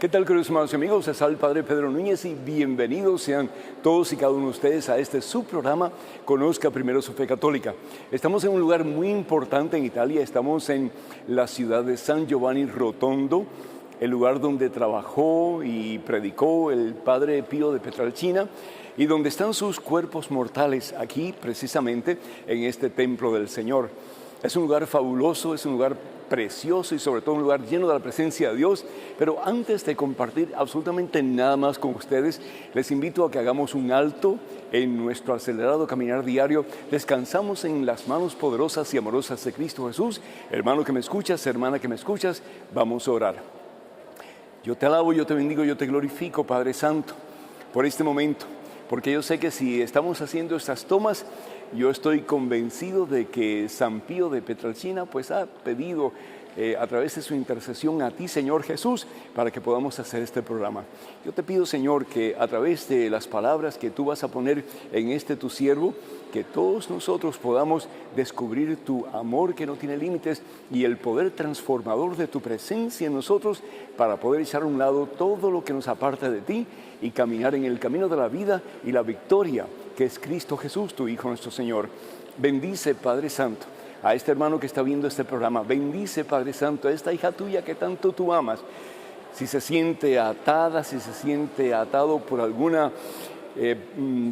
¿Qué tal, queridos hermanos y amigos? Es el Padre Pedro Núñez y bienvenidos sean todos y cada uno de ustedes a este subprograma Conozca Primero su Fe Católica. Estamos en un lugar muy importante en Italia, estamos en la ciudad de San Giovanni Rotondo, el lugar donde trabajó y predicó el Padre Pío de Pietrelcina y donde están sus cuerpos mortales, aquí precisamente en este templo del Señor. Es un lugar fabuloso, es un lugar precioso y sobre todo un lugar lleno de la presencia de Dios. Pero antes de compartir absolutamente nada más con ustedes, les invito a que hagamos un alto en nuestro acelerado caminar diario. Descansamos en las manos poderosas y amorosas de Cristo Jesús. Hermano que me escuchas, hermana que me escuchas, vamos a orar. Yo te alabo, yo te bendigo, yo te glorifico, Padre Santo, por este momento, porque yo sé que si estamos haciendo estas tomas, yo estoy convencido de que San Pío de Pietrelcina pues ha pedido a través de su intercesión a ti, Señor Jesús, para que podamos hacer este programa. Yo te pido, Señor, que a través de las palabras que tú vas a poner en este tu siervo, que todos nosotros podamos descubrir tu amor que no tiene límites y el poder transformador de tu presencia en nosotros para poder echar a un lado todo lo que nos aparta de ti y caminar en el camino de la vida y la victoria, que es Cristo Jesús, tu Hijo nuestro Señor. Bendice, Padre Santo, a este hermano que está viendo este programa. Bendice, Padre Santo, a esta hija tuya que tanto tú amas. Si se siente atada, si se siente atado por alguna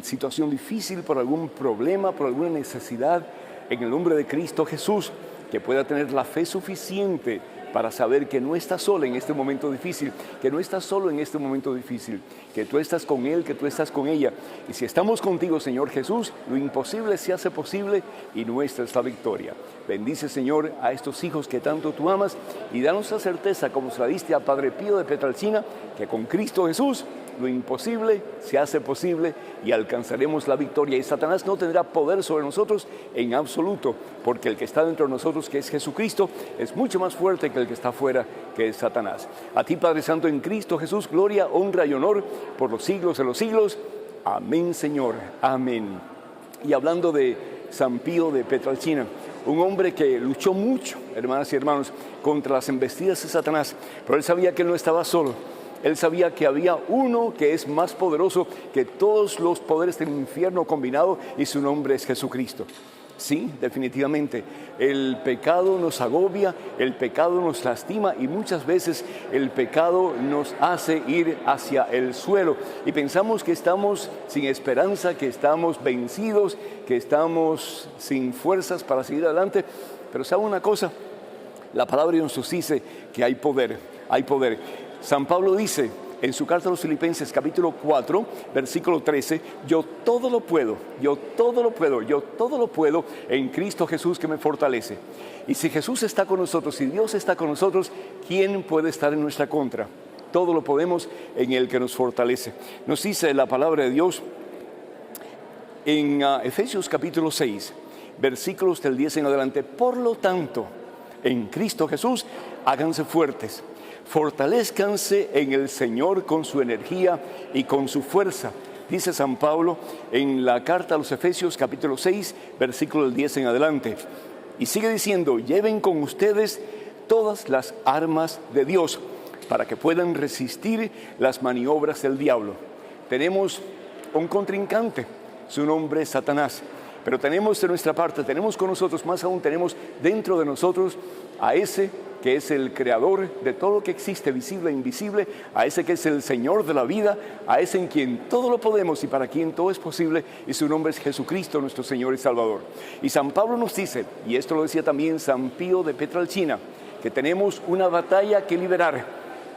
situación difícil, por algún problema, por alguna necesidad, en el nombre de Cristo Jesús, que pueda tener la fe suficiente para saber que no estás solo en este momento difícil, que no estás solo en este momento difícil, que tú estás con él, que tú estás con ella. Y si estamos contigo, Señor Jesús, lo imposible se hace posible y nuestra es la victoria. Bendice, Señor, a estos hijos que tanto tú amas y danos la certeza, como se la diste a Padre Pío de Pietrelcina, que con Cristo Jesús lo imposible se hace posible y alcanzaremos la victoria. Y Satanás no tendrá poder sobre nosotros en absoluto, porque el que está dentro de nosotros, que es Jesucristo, es mucho más fuerte que el que está fuera, que es Satanás. A ti, Padre Santo, en Cristo Jesús, gloria, honra y honor por los siglos de los siglos. Amén, Señor. Amén. Y hablando de San Pío de Pietrelcina, un hombre que luchó mucho, hermanas y hermanos, contra las embestidas de Satanás, pero él sabía que él no estaba solo. Él sabía que había uno que es más poderoso que todos los poderes del infierno combinado y su nombre es Jesucristo. Sí, definitivamente, el pecado nos agobia, el pecado nos lastima y muchas veces el pecado nos hace ir hacia el suelo y pensamos que estamos sin esperanza, que estamos vencidos, que estamos sin fuerzas para seguir adelante. Pero ¿sabe una cosa? La palabra de Dios nos dice que hay poder, hay poder. San Pablo dice en su carta a los Filipenses, capítulo 4, versículo 13, yo todo lo puedo en Cristo Jesús que me fortalece. Y si Jesús está con nosotros, si Dios está con nosotros, ¿quién puede estar en nuestra contra? Todo lo podemos en el que nos fortalece. Nos dice la palabra de Dios en Efesios capítulo 6, versículos del 10 en adelante. Por lo tanto, en Cristo Jesús, háganse fuertes. Fortalezcanse en el Señor con su energía y con su fuerza, dice San Pablo en la carta a los Efesios capítulo 6, versículo 10 en adelante. Y sigue diciendo, lleven con ustedes todas las armas de Dios para que puedan resistir las maniobras del diablo. Tenemos un contrincante, su nombre es Satanás. Pero tenemos de nuestra parte, tenemos con nosotros, más aún tenemos dentro de nosotros a ese que es el creador de todo lo que existe, visible e invisible, a ese que es el Señor de la vida, a ese en quien todo lo podemos y para quien todo es posible, y su nombre es Jesucristo, nuestro Señor y Salvador. Y San Pablo nos dice, y esto lo decía también San Pío de Pietrelcina, que tenemos una batalla que liberar.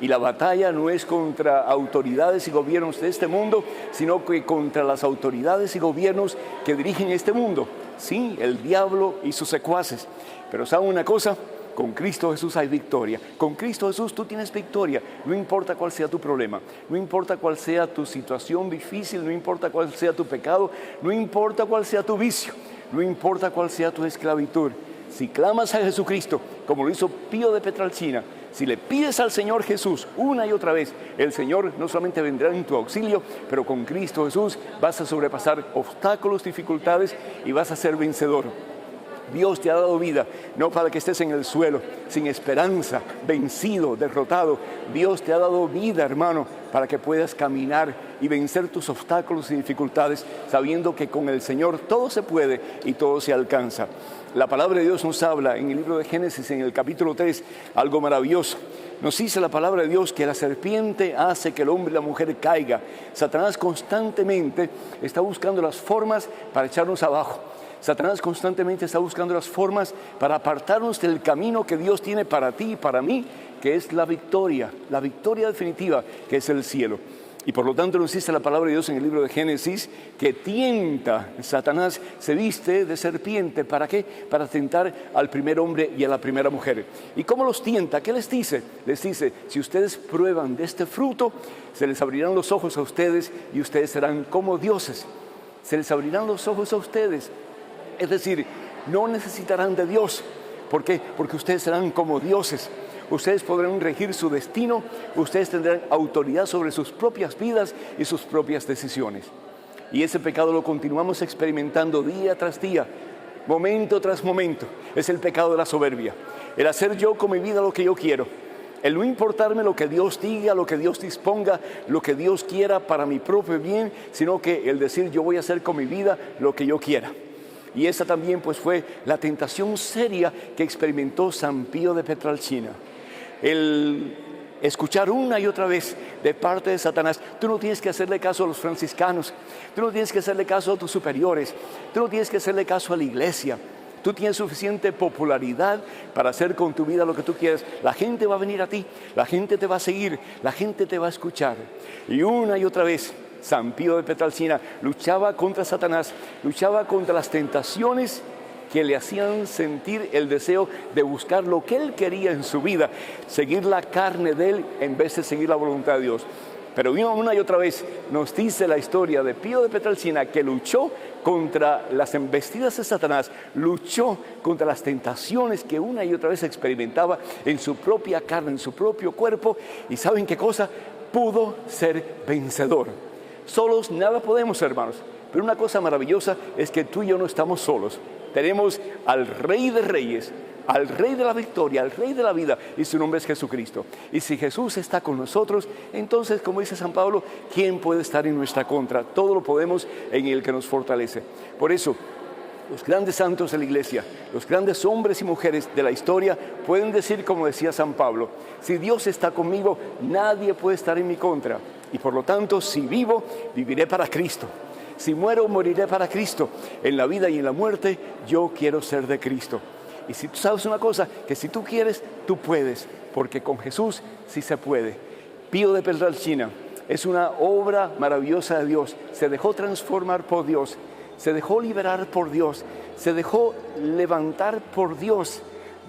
Y la batalla no es contra autoridades y gobiernos de este mundo, sino que contra las autoridades y gobiernos que dirigen este mundo. Sí, el diablo y sus secuaces. Pero ¿saben una cosa? Con Cristo Jesús hay victoria. Con Cristo Jesús tú tienes victoria. No importa cuál sea tu problema, no importa cuál sea tu situación difícil, no importa cuál sea tu pecado, no importa cuál sea tu vicio, no importa cuál sea tu esclavitud. Si clamas a Jesucristo, como lo hizo Pío de Pietrelcina, si le pides al Señor Jesús una y otra vez, el Señor no solamente vendrá en tu auxilio, pero con Cristo Jesús vas a sobrepasar obstáculos, dificultades y vas a ser vencedor. Dios te ha dado vida, no para que estés en el suelo, sin esperanza, vencido, derrotado. Dios te ha dado vida, hermano, para que puedas caminar y vencer tus obstáculos y dificultades, sabiendo que con el Señor todo se puede y todo se alcanza. La palabra de Dios nos habla en el libro de Génesis, en el capítulo 3, algo maravilloso. Nos dice la palabra de Dios que la serpiente hace que el hombre y la mujer caiga. Satanás constantemente está buscando las formas para echarnos abajo. Satanás constantemente está buscando las formas para apartarnos del camino que Dios tiene para ti y para mí, que es la victoria definitiva, que es el cielo. Y por lo tanto nos dice la palabra de Dios en el libro de Génesis que tienta, Satanás se viste de serpiente. ¿Para qué? Para tentar al primer hombre y a la primera mujer. ¿Y cómo los tienta? ¿Qué les dice? Les dice, si ustedes prueban de este fruto, se les abrirán los ojos a ustedes y ustedes serán como dioses. Se les abrirán los ojos a ustedes. Es decir, no necesitarán de Dios. ¿Por qué? Porque ustedes serán como dioses. Ustedes podrán regir su destino, ustedes tendrán autoridad sobre sus propias vidas y sus propias decisiones. Y ese pecado lo continuamos experimentando día tras día, momento tras momento. Es el pecado de la soberbia, el hacer yo con mi vida lo que yo quiero, el no importarme lo que Dios diga, lo que Dios disponga, lo que Dios quiera para mi propio bien, sino que el decir yo voy a hacer con mi vida lo que yo quiera. Y esa también pues fue la tentación seria que experimentó San Pío de Pietrelcina. El escuchar una y otra vez de parte de Satanás, tú no tienes que hacerle caso a los franciscanos, tú no tienes que hacerle caso a tus superiores, tú no tienes que hacerle caso a la iglesia, tú tienes suficiente popularidad para hacer con tu vida lo que tú quieras. La gente va a venir a ti, la gente te va a seguir, la gente te va a escuchar. Y una y otra vez San Pío de Pietrelcina luchaba contra Satanás, luchaba contra las tentaciones que le hacían sentir el deseo de buscar lo que él quería en su vida, seguir la carne de él en vez de seguir la voluntad de Dios. Pero una y otra vez nos dice la historia de Pío de Pietrelcina que luchó contra las embestidas de Satanás, luchó contra las tentaciones que una y otra vez experimentaba en su propia carne, en su propio cuerpo, y ¿saben qué cosa? Pudo ser vencedor. Solos nada podemos, hermanos, pero una cosa maravillosa es que tú y yo no estamos solos. Tenemos al Rey de Reyes, al Rey de la victoria, al Rey de la vida, y su nombre es Jesucristo. Y si Jesús está con nosotros, entonces, como dice San Pablo, ¿quién puede estar en nuestra contra? Todo lo podemos en el que nos fortalece. Por eso, los grandes santos de la iglesia, los grandes hombres y mujeres de la historia pueden decir, como decía San Pablo, si Dios está conmigo, nadie puede estar en mi contra. Y por lo tanto, si vivo, viviré para Cristo. Si muero, moriré para Cristo. En la vida y en la muerte, yo quiero ser de Cristo. Y si tú sabes una cosa, que si tú quieres, tú puedes, porque con Jesús sí se puede. Pío de Pietrelcina es una obra maravillosa de Dios. Se dejó transformar por Dios, se dejó liberar por Dios, se dejó levantar por Dios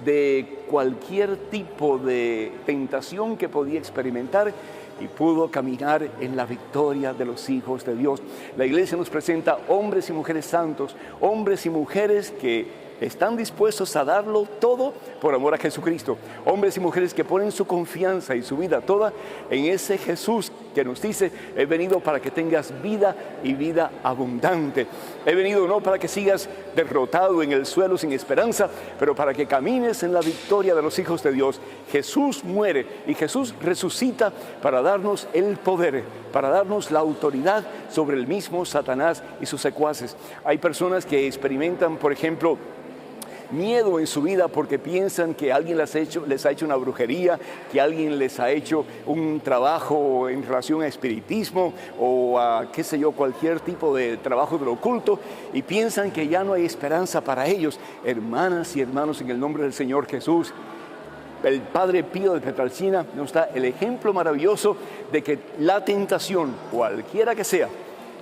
de cualquier tipo de tentación que podía experimentar, y pudo caminar en la victoria de los hijos de Dios. La iglesia nos presenta hombres y mujeres santos, hombres y mujeres que están dispuestos a darlo todo por amor a Jesucristo. Hombres y mujeres que ponen su confianza y su vida toda en ese Jesús que nos dice, he venido para que tengas vida y vida abundante. He venido no para que sigas derrotado en el suelo sin esperanza, pero para que camines en la victoria de los hijos de Dios. Jesús muere y Jesús resucita para darnos el poder, para darnos la autoridad sobre el mismo Satanás y sus secuaces. Hay personas que experimentan, por ejemplo, miedo en su vida porque piensan que alguien les ha hecho una brujería, que alguien les ha hecho un trabajo en relación a espiritismo o a, qué sé yo, cualquier tipo de trabajo del oculto, y piensan que ya no hay esperanza para ellos. Hermanas y hermanos, en el nombre del Señor Jesús, el Padre Pío de Pietrelcina nos da el ejemplo maravilloso de que la tentación, cualquiera que sea,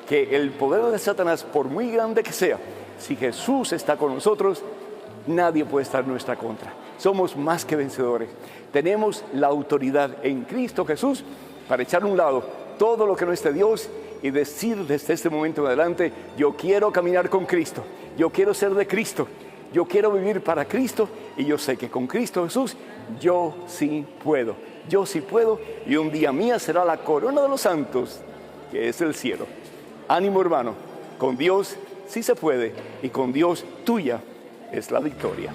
que el poder de Satanás, por muy grande que sea, si Jesús está con nosotros, nadie puede estar en nuestra contra. Somos más que vencedores. Tenemos la autoridad en Cristo Jesús para echar a un lado todo lo que no es de Dios y decir desde este momento en adelante, yo quiero caminar con Cristo, yo quiero ser de Cristo, yo quiero vivir para Cristo, y yo sé que con Cristo Jesús yo sí puedo, y un día mía será la corona de los santos, que es el cielo. Ánimo, hermano, con Dios sí se puede, y con Dios tuya es la victoria.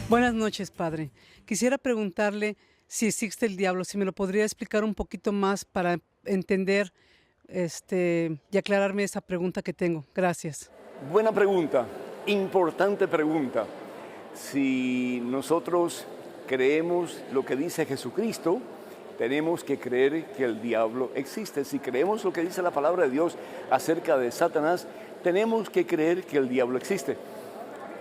Buenas noches, Padre. Quisiera preguntarle si existe el diablo, si me lo podría explicar un poquito más para entender y aclararme esa pregunta que tengo. Gracias. Buena pregunta, importante pregunta. Si nosotros creemos lo que dice Jesucristo, tenemos que creer que el diablo existe. Si creemos lo que dice la palabra de Dios acerca de Satanás, tenemos que creer que el diablo existe.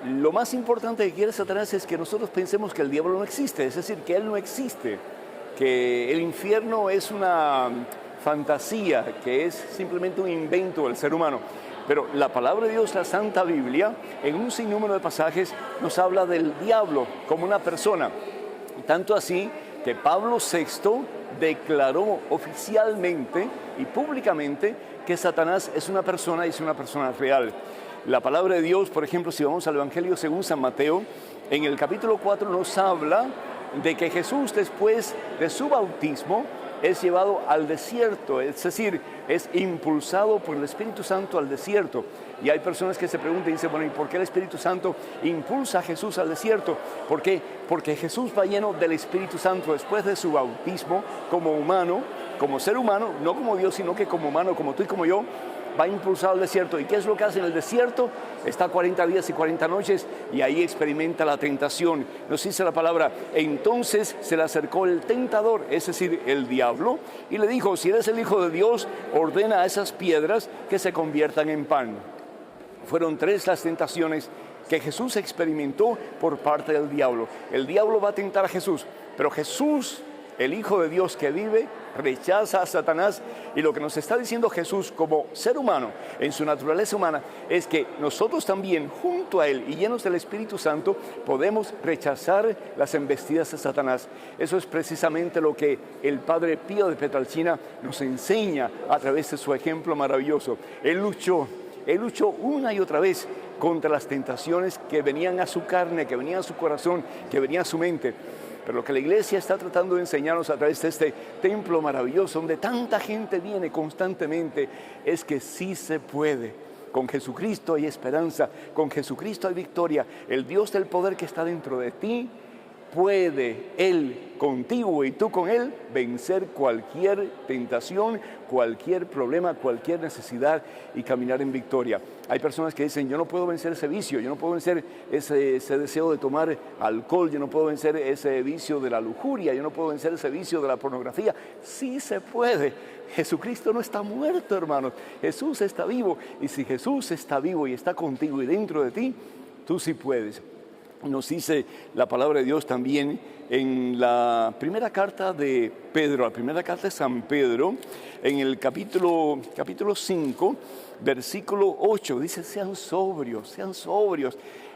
Lo más importante que quiere Satanás es que nosotros pensemos que el diablo no existe, es decir, que él no existe, que el infierno es una fantasía, que es simplemente un invento del ser humano. Pero la palabra de Dios, la Santa Biblia, en un sinnúmero de pasajes nos habla del diablo como una persona. Tanto así que Pablo VI declaró oficialmente y públicamente que Satanás es una persona y es una persona real. La palabra de Dios, por ejemplo, si vamos al Evangelio según San Mateo, en el capítulo 4 nos habla de que Jesús, después de su bautismo, es llevado al desierto, es decir, es impulsado por el Espíritu Santo al desierto. Y hay personas que se preguntan y dicen, bueno, ¿y por qué el Espíritu Santo impulsa a Jesús al desierto? ¿Por qué? Porque Jesús va lleno del Espíritu Santo después de su bautismo como humano, como ser humano, no como Dios, sino que como humano, como tú y como yo, va impulsado al desierto. ¿Y qué es lo que hace en el desierto? Está 40 días y 40 noches y ahí experimenta la tentación. Nos dice la palabra, entonces se le acercó el tentador, es decir, el diablo, y le dijo, si eres el Hijo de Dios, ordena a esas piedras que se conviertan en pan. Fueron 3 las tentaciones que Jesús experimentó por parte del diablo. El diablo va a tentar a Jesús, pero Jesús, el Hijo de Dios que vive, rechaza a Satanás, y lo que nos está diciendo Jesús como ser humano, en su naturaleza humana, es que nosotros también, junto a Él y llenos del Espíritu Santo, podemos rechazar las embestidas de Satanás. Eso es precisamente lo que el Padre Pío de Pietrelcina nos enseña a través de su ejemplo maravilloso. Él luchó una y otra vez contra las tentaciones que venían a su carne, que venían a su corazón, que venían a su mente. Pero lo que la iglesia está tratando de enseñarnos a través de este templo maravilloso, donde tanta gente viene constantemente, es que sí se puede. Con Jesucristo hay esperanza, con Jesucristo hay victoria. El Dios del poder que está dentro de ti, puede Él contigo y tú con Él vencer cualquier tentación, cualquier problema, cualquier necesidad y caminar en victoria. Hay personas que dicen, yo no puedo vencer ese vicio, yo no puedo vencer ese deseo de tomar alcohol, yo no puedo vencer ese vicio de la lujuria, yo no puedo vencer ese vicio de la pornografía. Sí se puede. Jesucristo no está muerto, hermanos. Jesús está vivo. Y si Jesús está vivo y está contigo y dentro de ti, tú sí puedes. Nos dice la palabra de Dios también en la primera carta de Pedro, la primera carta de San Pedro, en el capítulo 5, versículo 8, dice, sean sobrios.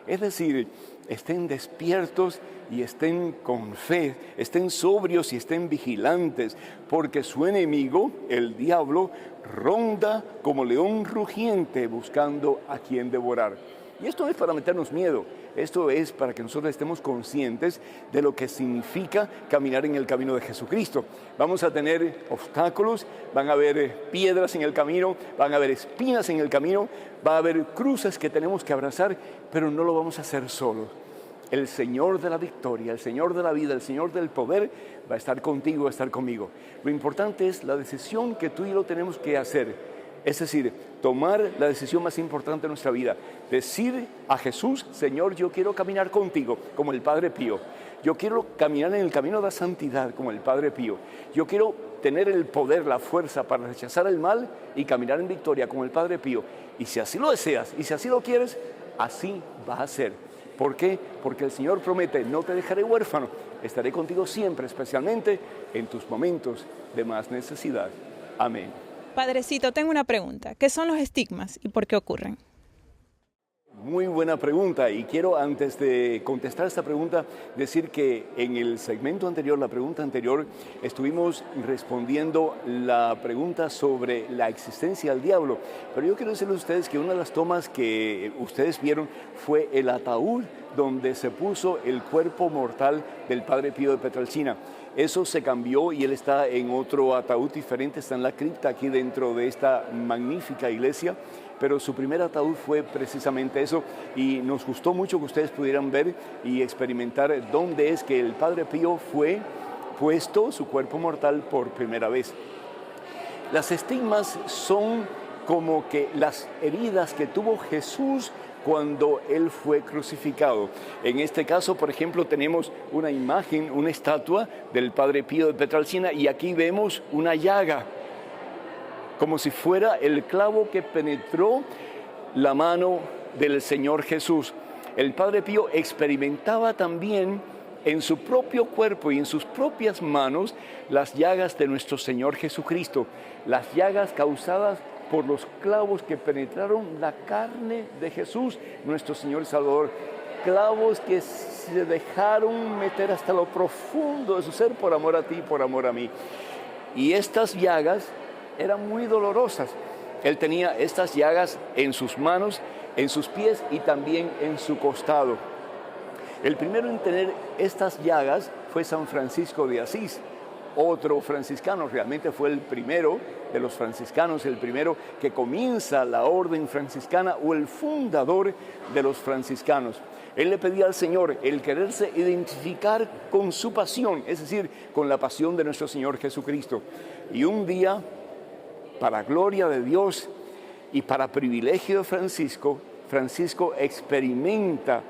Es decir, estén despiertos y estén con fe, estén sobrios y estén vigilantes, porque su enemigo, el diablo, ronda como león rugiente buscando a quien devorar. Y esto no es para meternos miedo, esto es para que nosotros estemos conscientes de lo que significa caminar en el camino de Jesucristo. Vamos a tener obstáculos, van a haber piedras en el camino, van a haber espinas en el camino, va a haber cruces que tenemos que abrazar, pero no lo vamos a hacer solos. El Señor de la victoria, el Señor de la vida, el Señor del poder va a estar contigo, va a estar conmigo. Lo importante es la decisión que tú y yo tenemos que hacer. Es decir, tomar la decisión más importante de nuestra vida. Decir a Jesús, Señor, yo quiero caminar contigo, como el Padre Pío. Yo quiero caminar en el camino de la santidad, como el Padre Pío. Yo quiero tener el poder, la fuerza para rechazar el mal y caminar en victoria, como el Padre Pío. Y si así lo deseas, y si así lo quieres, así va a ser. ¿Por qué? Porque el Señor promete, no te dejaré huérfano, estaré contigo siempre, especialmente en tus momentos de más necesidad. Amén. Padrecito, tengo una pregunta. ¿Qué son los estigmas y por qué ocurren? Muy buena pregunta, y quiero, antes de contestar esta pregunta, decir que en el segmento anterior, la pregunta anterior, estuvimos respondiendo la pregunta sobre la existencia del diablo, pero yo quiero decirles a ustedes que una de las tomas que ustedes vieron fue el ataúd donde se puso el cuerpo mortal del Padre Pío de Pietrelcina. Eso se cambió y él está en otro ataúd diferente, está en la cripta aquí dentro de esta magnífica iglesia, pero su primer ataúd fue precisamente eso, y nos gustó mucho que ustedes pudieran ver y experimentar dónde es que el Padre Pío fue puesto su cuerpo mortal por primera vez. Las estigmas son como que las heridas que tuvo Jesús cuando él fue crucificado. En este caso, por ejemplo, tenemos una imagen, una estatua del Padre Pío de Pietrelcina, y aquí vemos una llaga, como si fuera el clavo que penetró la mano del Señor Jesús. El Padre Pío experimentaba también en su propio cuerpo y en sus propias manos las llagas de nuestro Señor Jesucristo, las llagas causadas por los clavos que penetraron la carne de Jesús, nuestro Señor y Salvador. Clavos que se dejaron meter hasta lo profundo de su ser por amor a ti, por amor a mí. Y estas llagas eran muy dolorosas. Él tenía estas llagas en sus manos, en sus pies y también en su costado. El primero en tener estas llagas fue San Francisco de Asís, otro franciscano, realmente fue el primero de los franciscanos, el primero que comienza la orden franciscana o el fundador de los franciscanos. Él le pedía al Señor el quererse identificar con su pasión, es decir, con la pasión de nuestro Señor Jesucristo. Y un día, para gloria de Dios y para privilegio de Francisco, Francisco experimenta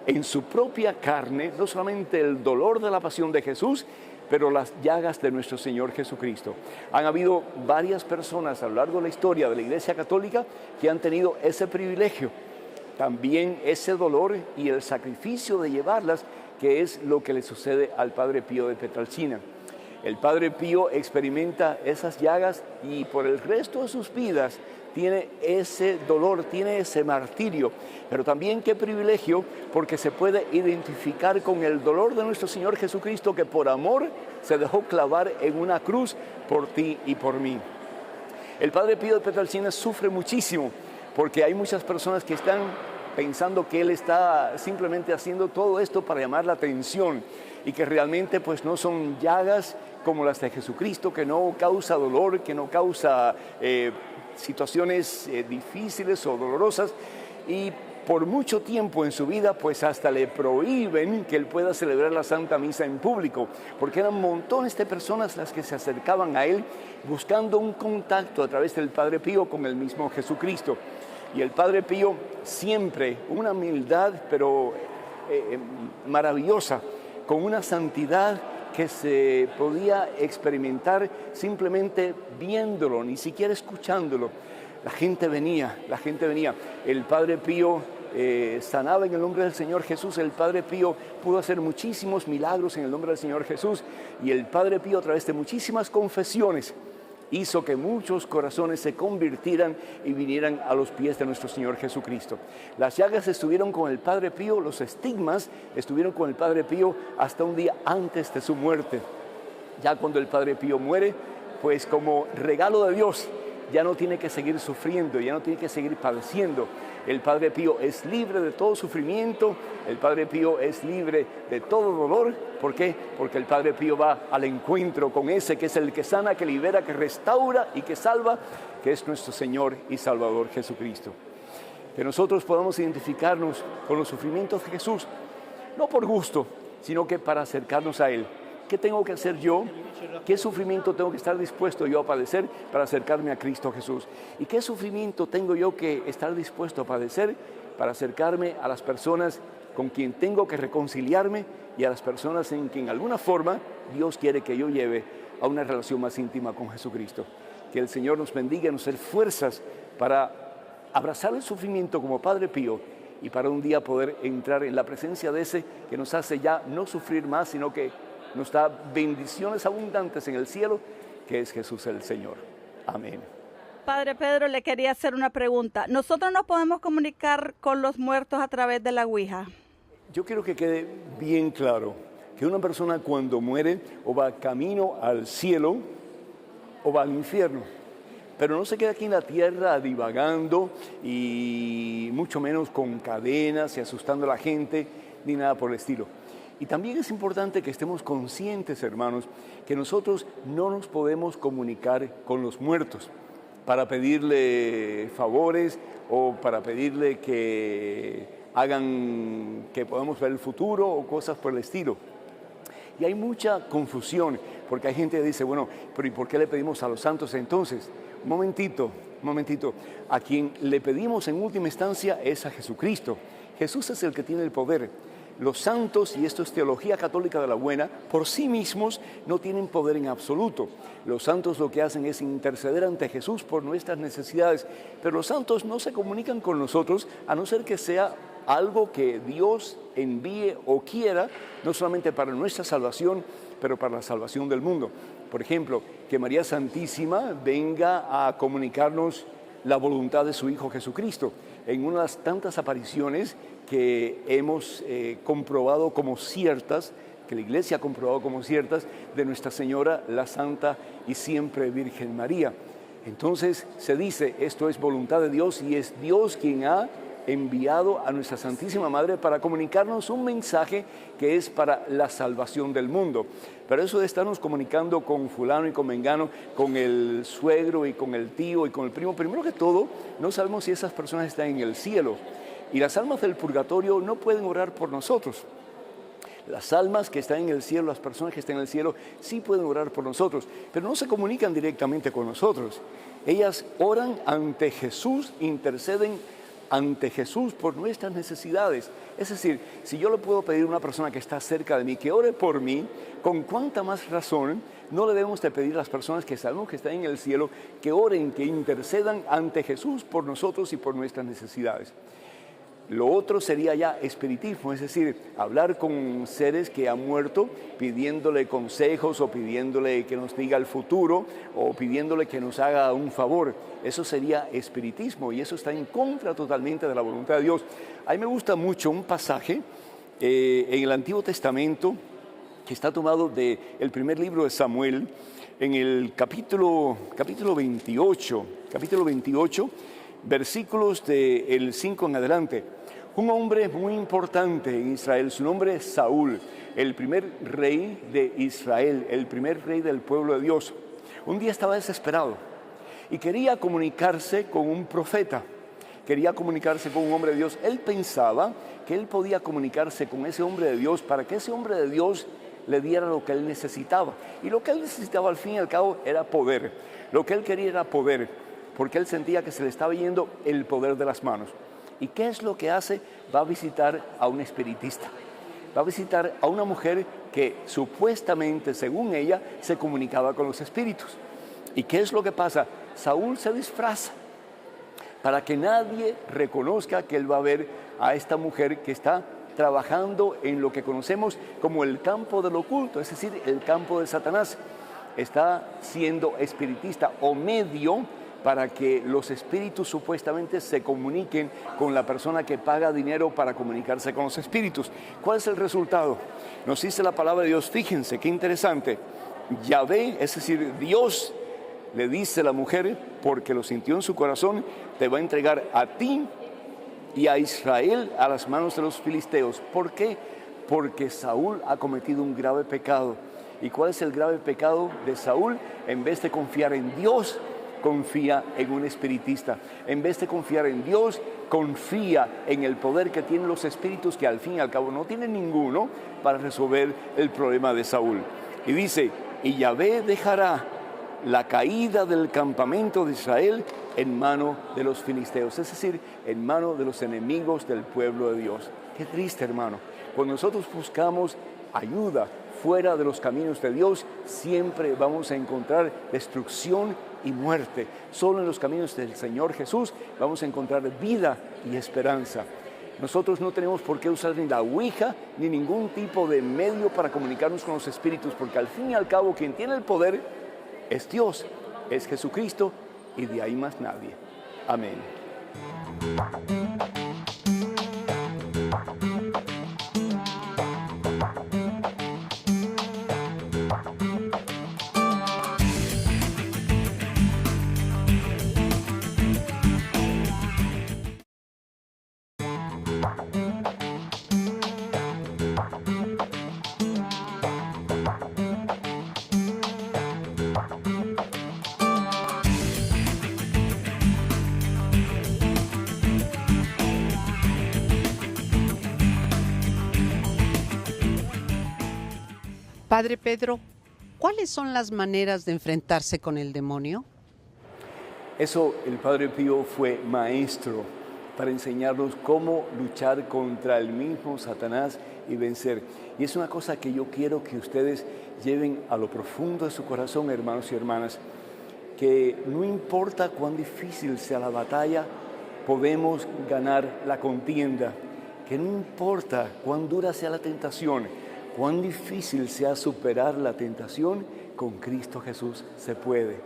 en su propia carne no solamente el dolor de la pasión de Jesús, pero las llagas de nuestro Señor Jesucristo. Han habido varias personas a lo largo de la historia de la Iglesia Católica que han tenido ese privilegio, también ese dolor y el sacrificio de llevarlas, que es lo que le sucede al Padre Pío de Pietrelcina. El Padre Pío experimenta esas llagas y por el resto de sus vidas tiene ese dolor, tiene ese martirio, pero también qué privilegio, porque se puede identificar con el dolor de nuestro Señor Jesucristo, que por amor se dejó clavar en una cruz por ti y por mí. El Padre Pío de Pietrelcina sufre muchísimo, porque hay muchas personas que están pensando que él está simplemente haciendo todo esto para llamar la atención, y que realmente pues no son llagas como las de Jesucristo, que no causa dolor, que no causa situaciones difíciles o dolorosas, y por mucho tiempo en su vida pues hasta le prohíben que él pueda celebrar la Santa Misa en público, porque eran montones de personas las que se acercaban a él buscando un contacto a través del Padre Pío con el mismo Jesucristo. Y el Padre Pío siempre, una humildad pero maravillosa, con una santidad que se podía experimentar simplemente viéndolo, ni siquiera escuchándolo. La gente venía. El Padre Pío sanaba en el nombre del Señor Jesús. El Padre Pío pudo hacer muchísimos milagros en el nombre del Señor Jesús. Y el Padre Pío, a través de muchísimas confesiones, hizo que muchos corazones se convirtieran y vinieran a los pies de nuestro Señor Jesucristo. Las llagas estuvieron con el Padre Pío, los estigmas estuvieron con el Padre Pío hasta un día antes de su muerte. Ya cuando el Padre Pío muere, pues como regalo de Dios, ya no tiene que seguir sufriendo, ya no tiene que seguir padeciendo. El Padre Pío es libre de todo sufrimiento, el Padre Pío es libre de todo dolor. ¿Por qué? Porque el Padre Pío va al encuentro con ese que es el que sana, que libera, que restaura y que salva, que es nuestro Señor y Salvador Jesucristo. Que nosotros podamos identificarnos con los sufrimientos de Jesús, no por gusto, sino que para acercarnos a Él. ¿Qué tengo que hacer yo? ¿Qué sufrimiento tengo que estar dispuesto yo a padecer para acercarme a Cristo Jesús? ¿Y qué sufrimiento tengo yo que estar dispuesto a padecer para acercarme a las personas con quien tengo que reconciliarme y a las personas en quien, en alguna forma, Dios quiere que yo lleve a una relación más íntima con Jesucristo? Que el Señor nos bendiga, nos dé fuerzas para abrazar el sufrimiento como Padre Pío y para un día poder entrar en la presencia de ese que nos hace ya no sufrir más, sino que nos da bendiciones abundantes en el cielo, que es Jesús el Señor. Amén. Padre Pedro, le quería hacer una pregunta. ¿Nosotros nos podemos comunicar con los muertos a través de la Ouija? Yo quiero que quede bien claro que una persona cuando muere o va camino al cielo o va al infierno, pero no se queda aquí en la tierra divagando y mucho menos con cadenas y asustando a la gente ni nada por el estilo. Y también es importante que estemos conscientes, hermanos, que nosotros no nos podemos comunicar con los muertos para pedirle favores o para pedirle que hagan que podamos ver el futuro o cosas por el estilo. Y hay mucha confusión, porque hay gente que dice, bueno, pero ¿y por qué le pedimos a los santos entonces? Un momentito. A quien le pedimos en última instancia es a Jesucristo. Jesús es el que tiene el poder. Los santos, y esto es teología católica de la buena, por sí mismos no tienen poder en absoluto. Los santos lo que hacen es interceder ante Jesús por nuestras necesidades, pero los santos no se comunican con nosotros a no ser que sea algo que Dios envíe o quiera, no solamente para nuestra salvación, pero para la salvación del mundo. Por ejemplo, que María Santísima venga a comunicarnos la voluntad de su Hijo Jesucristo en unas tantas apariciones que hemos comprobado como ciertas, que la Iglesia ha comprobado como ciertas, de Nuestra Señora, la Santa y siempre Virgen María. Entonces se dice, esto es voluntad de Dios y es Dios quien ha enviado a nuestra Santísima Madre para comunicarnos un mensaje que es para la salvación del mundo. Pero eso de estarnos comunicando con fulano y con mengano, con el suegro y con el tío y con el primo, primero que todo, no sabemos si esas personas están en el cielo. Y las almas del purgatorio no pueden orar por nosotros. Las almas que están en el cielo, las personas que están en el cielo, sí pueden orar por nosotros, pero no se comunican directamente con nosotros. Ellas oran ante Jesús, interceden ante Jesús por nuestras necesidades. Es decir, si yo le puedo pedir a una persona que está cerca de mí que ore por mí, con cuánta más razón no le debemos de pedir a las personas que sabemos que están en el cielo que oren, que intercedan ante Jesús por nosotros y por nuestras necesidades. Lo otro sería ya espiritismo, es decir, hablar con seres que han muerto pidiéndole consejos o pidiéndole que nos diga el futuro o pidiéndole que nos haga un favor. Eso sería espiritismo y eso está en contra totalmente de la voluntad de Dios. A mí me gusta mucho un pasaje en el Antiguo Testamento que está tomado del primer libro de Samuel, en el capítulo 28, versículos del 5 en adelante. Un hombre muy importante en Israel, su nombre es Saúl, el primer rey de Israel, el primer rey del pueblo de Dios. Un día estaba desesperado y quería comunicarse con un profeta, quería comunicarse con un hombre de Dios. Él pensaba que él podía comunicarse con ese hombre de Dios para que ese hombre de Dios le diera lo que él necesitaba. Y lo que él necesitaba al fin y al cabo era poder. Lo que él quería era poder, porque él sentía que se le estaba yendo el poder de las manos. ¿Y qué es lo que hace? Va a visitar a un espiritista. Va a visitar a una mujer que supuestamente, según ella, se comunicaba con los espíritus. ¿Y qué es lo que pasa? Saúl se disfraza para que nadie reconozca que él va a ver a esta mujer que está trabajando en lo que conocemos como el campo del oculto, es decir, el campo de Satanás. Está siendo espiritista o medio para que los espíritus supuestamente se comuniquen con la persona que paga dinero para comunicarse con los espíritus. ¿Cuál es el resultado? Nos dice la palabra de Dios, fíjense qué interesante. Yahvé, es decir, Dios le dice a la mujer, porque lo sintió en su corazón, te va a entregar a ti y a Israel a las manos de los filisteos. ¿Por qué? Porque Saúl ha cometido un grave pecado. ¿Y cuál es el grave pecado de Saúl? En vez de confiar en Dios, confía en un espiritista. En vez de confiar en Dios, confía en el poder que tienen los espíritus, que al fin y al cabo no tienen ninguno para resolver el problema de Saúl. Y dice, y Yahvé dejará la caída del campamento de Israel en mano de los filisteos, es decir, en mano de los enemigos del pueblo de Dios. Qué triste, hermano. Cuando nosotros buscamos ayuda fuera de los caminos de Dios, siempre vamos a encontrar destrucción y muerte. Solo en los caminos del Señor Jesús vamos a encontrar vida y esperanza. Nosotros no tenemos por qué usar ni la Ouija ni ningún tipo de medio para comunicarnos con los espíritus, porque al fin y al cabo quien tiene el poder es Dios, es Jesucristo y de ahí más nadie. Amén. Padre Pedro, ¿cuáles son las maneras de enfrentarse con el demonio? Eso, el Padre Pío fue maestro para enseñarnos cómo luchar contra el mismo Satanás y vencer. Y es una cosa que yo quiero que ustedes lleven a lo profundo de su corazón, hermanos y hermanas, que no importa cuán difícil sea la batalla, podemos ganar la contienda, que no importa cuán dura sea la tentación, cuán difícil sea superar la tentación, con Cristo Jesús se puede.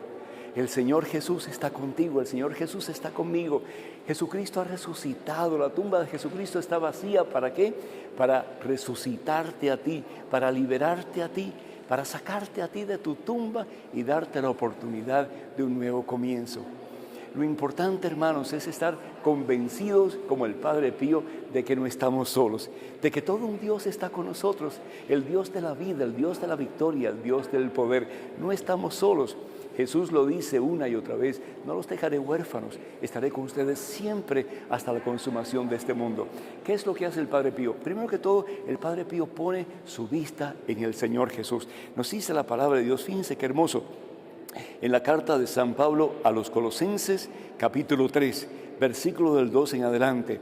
El Señor Jesús está contigo, el Señor Jesús está conmigo. Jesucristo ha resucitado, la tumba de Jesucristo está vacía. ¿Para qué? Para resucitarte a ti, para liberarte a ti, para sacarte a ti de tu tumba y darte la oportunidad de un nuevo comienzo. Lo importante, hermanos, es estar convencidos, como el Padre Pío, de que no estamos solos, de que todo un Dios está con nosotros, el Dios de la vida, el Dios de la victoria, el Dios del poder. No estamos solos. Jesús lo dice una y otra vez: no los dejaré huérfanos, estaré con ustedes siempre hasta la consumación de este mundo. ¿Qué es lo que hace el Padre Pío? Primero que todo, el Padre Pío pone su vista en el Señor Jesús. Nos dice la palabra de Dios, fíjense qué hermoso. En la carta de San Pablo a los Colosenses, capítulo 3, versículo del 2 en adelante: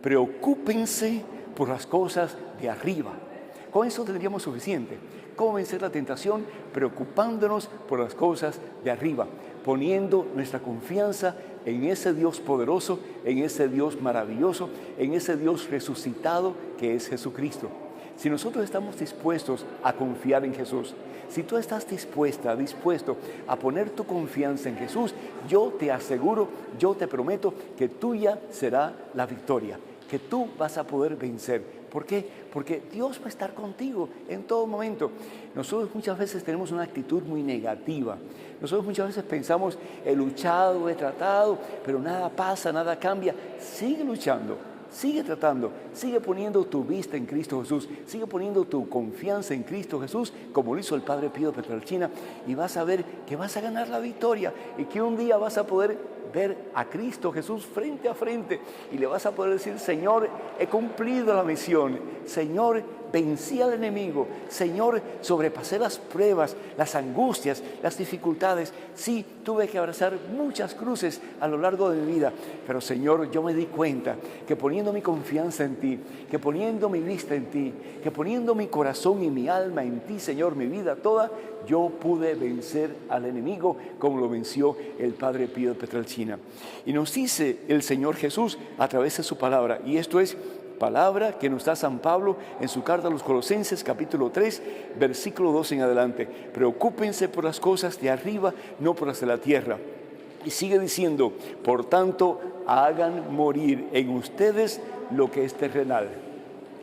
preocúpense por las cosas de arriba. Con eso tendríamos suficiente. ¿Cómo vencer la tentación? Preocupándonos por las cosas de arriba, poniendo nuestra confianza en ese Dios poderoso, en ese Dios maravilloso, en ese Dios resucitado que es Jesucristo. Si nosotros estamos dispuestos a confiar en Jesús, si tú estás dispuesto a poner tu confianza en Jesús, yo te aseguro, yo te prometo que tuya será la victoria, que tú vas a poder vencer. ¿Por qué? Porque Dios va a estar contigo en todo momento. Nosotros muchas veces tenemos una actitud muy negativa. Nosotros muchas veces pensamos: he luchado, he tratado, pero nada pasa, nada cambia. Sigue luchando. Sigue tratando, sigue poniendo tu vista en Cristo Jesús, sigue poniendo tu confianza en Cristo Jesús, como lo hizo el Padre Pío de Pietrelcina, y vas a ver que vas a ganar la victoria y que un día vas a poder ver a Cristo Jesús frente a frente y le vas a poder decir: Señor, he cumplido la misión, Señor, vencí al enemigo, Señor, sobrepasé las pruebas, las angustias, las dificultades. Sí, tuve que abrazar muchas cruces a lo largo de mi vida, pero Señor, yo me di cuenta que poniendo mi confianza en ti, que poniendo mi vista en ti, que poniendo mi corazón y mi alma en ti, Señor, mi vida toda, yo pude vencer al enemigo como lo venció el Padre Pío de Pietrelcina. Y nos dice el Señor Jesús a través de su palabra, y esto es palabra que nos da San Pablo en su carta a los Colosenses, capítulo 3, versículo 2 en adelante: preocúpense por las cosas de arriba, no por las de la tierra. Y sigue diciendo: por tanto, hagan morir en ustedes lo que es terrenal.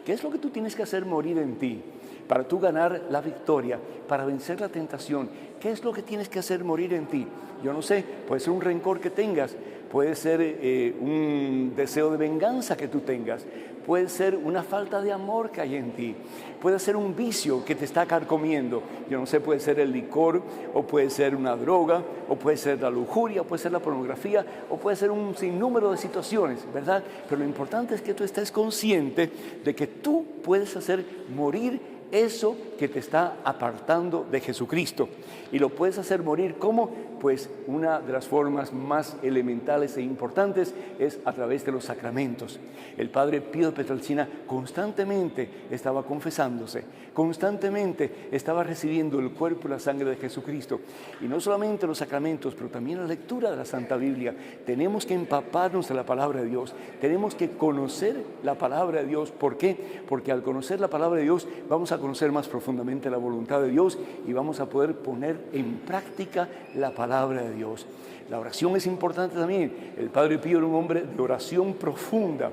¿Qué es lo que tú tienes que hacer morir en ti para tú ganar la victoria, para vencer la tentación? ¿Qué es lo que tienes que hacer morir en ti? Yo no sé, puede ser un rencor que tengas, puede ser un deseo de venganza que tú tengas, puede ser una falta de amor que hay en ti, puede ser un vicio que te está carcomiendo. Yo no sé, puede ser el licor, o puede ser una droga, o puede ser la lujuria, o puede ser la pornografía, o puede ser un sinnúmero de situaciones, ¿verdad? Pero lo importante es que tú estés consciente de que tú puedes hacer morir eso que te está apartando de Jesucristo. Y lo puedes hacer morir, ¿cómo? Pues una de las formas más elementales e importantes es a través de los sacramentos. El Padre Pío de Pietrelcina constantemente estaba confesándose, constantemente estaba recibiendo el cuerpo y la sangre de Jesucristo. Y no solamente los sacramentos, pero también la lectura de la Santa Biblia. Tenemos que empaparnos de la palabra de Dios, tenemos que conocer la palabra de Dios. ¿Por qué? Porque al conocer la palabra de Dios vamos a conocer más profundamente la voluntad de Dios y vamos a poder poner en práctica la palabra de Dios. La oración es importante también. El Padre Pío era un hombre de oración profunda.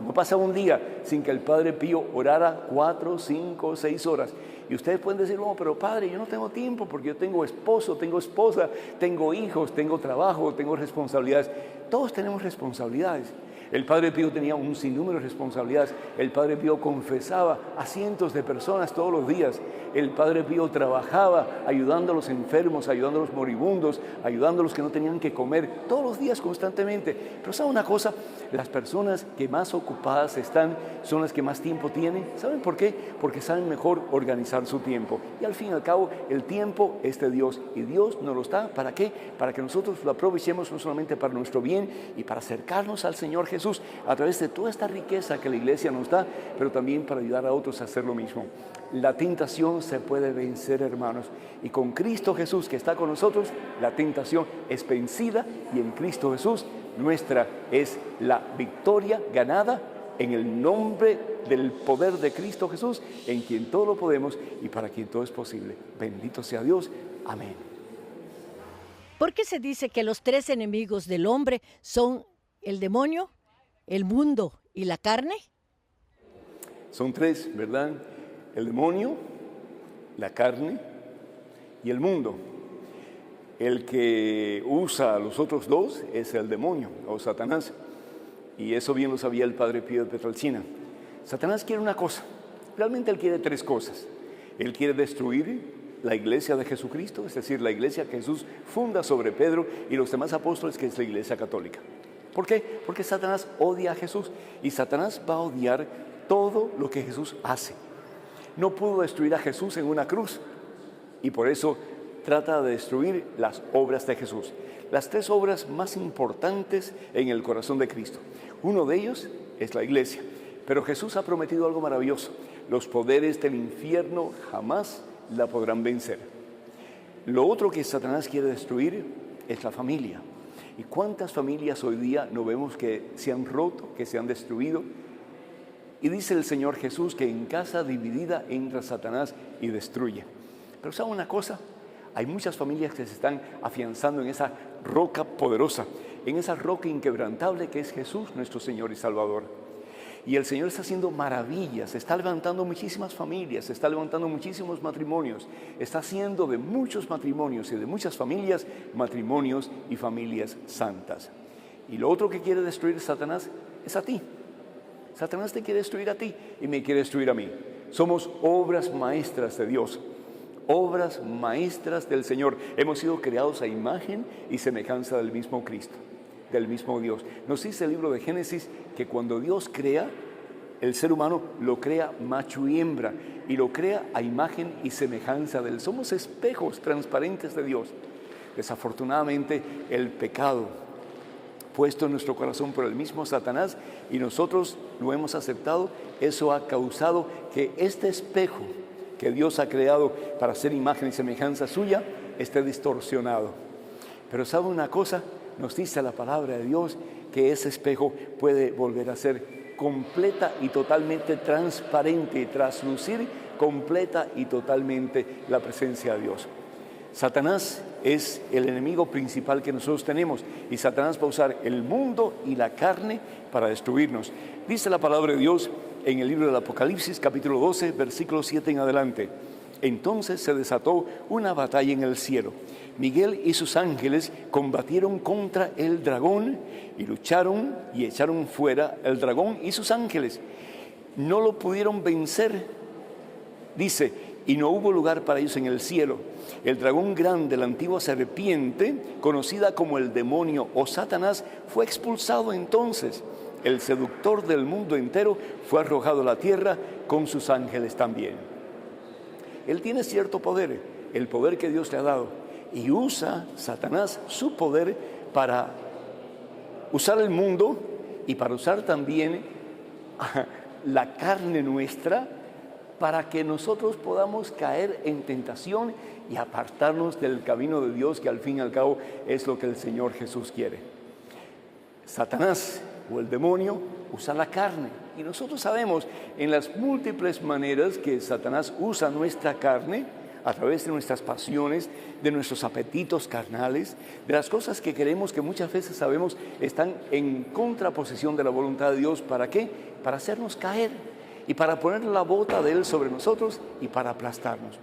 No pasa un día sin que el Padre Pío orara 4, 5, 6 horas. Y ustedes pueden decir, no, pero Padre, yo no tengo tiempo porque yo tengo esposo, tengo esposa, tengo hijos, tengo trabajo, tengo responsabilidades. Todos tenemos responsabilidades. El Padre Pío tenía un sinnúmero de responsabilidades. El Padre Pío confesaba a cientos de personas todos los días. El Padre Pío trabajaba ayudando a los enfermos, ayudando a los moribundos, ayudando a los que no tenían que comer, todos los días constantemente. Pero ¿saben una cosa? Las personas que más ocupadas están son las que más tiempo tienen. ¿Saben por qué? Porque saben mejor organizar su tiempo. Y al fin y al cabo, el tiempo es de Dios. Y Dios nos lo da, ¿para qué? Para que nosotros lo aprovechemos no solamente para nuestro bien y para acercarnos al Señor Jesús a través de toda esta riqueza que la iglesia nos da, pero también para ayudar a otros a hacer lo mismo. La tentación se puede vencer, hermanos, y con Cristo Jesús que está con nosotros, la tentación es vencida y en Cristo Jesús nuestra es la victoria ganada en el nombre del poder de Cristo Jesús, en quien todo lo podemos y para quien todo es posible. Bendito sea Dios. Amén. ¿Por qué se dice que los 3 enemigos del hombre son el demonio, el mundo y la carne? Son 3, ¿verdad? El demonio, la carne y el mundo. El que usa a los otros 2 es el demonio o Satanás. Y eso bien lo sabía el Padre Pío de Pietrelcina. Satanás quiere una cosa, realmente él quiere 3 cosas. Él quiere destruir la iglesia de Jesucristo, es decir, la iglesia que Jesús funda sobre Pedro y los demás apóstoles, que es la iglesia católica. ¿Por qué? Porque Satanás odia a Jesús y Satanás va a odiar todo lo que Jesús hace. No pudo destruir a Jesús en una cruz y por eso trata de destruir las obras de Jesús. Las 3 obras más importantes en el corazón de Cristo. Uno de ellos es la iglesia, pero Jesús ha prometido algo maravilloso. Los poderes del infierno jamás la podrán vencer. Lo otro que Satanás quiere destruir es la familia. ¿Y cuántas familias hoy día no vemos que se han roto, que se han destruido? Y dice el Señor Jesús que en casa dividida entra Satanás y destruye. Pero ¿saben una cosa? Hay muchas familias que se están afianzando en esa roca poderosa, en esa roca inquebrantable que es Jesús, nuestro Señor y Salvador. Y el Señor está haciendo maravillas, está levantando muchísimas familias, está levantando muchísimos matrimonios, está haciendo de muchos matrimonios y de muchas familias, matrimonios y familias santas. Y lo otro que quiere destruir Satanás es a ti. Satanás te quiere destruir a ti y me quiere destruir a mí. Somos obras maestras de Dios, obras maestras del Señor. Hemos sido creados a imagen y semejanza del mismo Cristo, del mismo Dios. Nos dice el libro de Génesis que cuando Dios crea, el ser humano lo crea macho y hembra y lo crea a imagen y semejanza de Él. Somos espejos transparentes de Dios. Desafortunadamente, el pecado puesto en nuestro corazón por el mismo Satanás y nosotros lo hemos aceptado, eso ha causado que este espejo que Dios ha creado para ser imagen y semejanza suya esté distorsionado. Pero ¿sabe una cosa? Nos dice la palabra de Dios que ese espejo puede volver a ser completa y totalmente transparente y traslucir completa y totalmente la presencia de Dios. Satanás es el enemigo principal que nosotros tenemos y Satanás va a usar el mundo y la carne para destruirnos. Dice la palabra de Dios en el libro del Apocalipsis, capítulo 12, versículo 7 en adelante. Entonces se desató una batalla en el cielo. Miguel y sus ángeles combatieron contra el dragón y lucharon y echaron fuera el dragón y sus ángeles. No lo pudieron vencer, dice, y no hubo lugar para ellos en el cielo. El dragón grande, la antigua serpiente, conocida como el demonio o Satanás, fue expulsado entonces. El seductor del mundo entero fue arrojado a la tierra con sus ángeles también. Él tiene cierto poder, el poder que Dios le ha dado, y usa Satanás su poder para usar el mundo y para usar también la carne nuestra para que nosotros podamos caer en tentación y apartarnos del camino de Dios, que al fin y al cabo es lo que el Señor Jesús quiere. Satanás o el demonio usa la carne. Y nosotros sabemos en las múltiples maneras que Satanás usa nuestra carne, a través de nuestras pasiones, de nuestros apetitos carnales, de las cosas que queremos que muchas veces sabemos están en contraposición de la voluntad de Dios. ¿Para qué? Para hacernos caer y para poner la bota de Él sobre nosotros y para aplastarnos.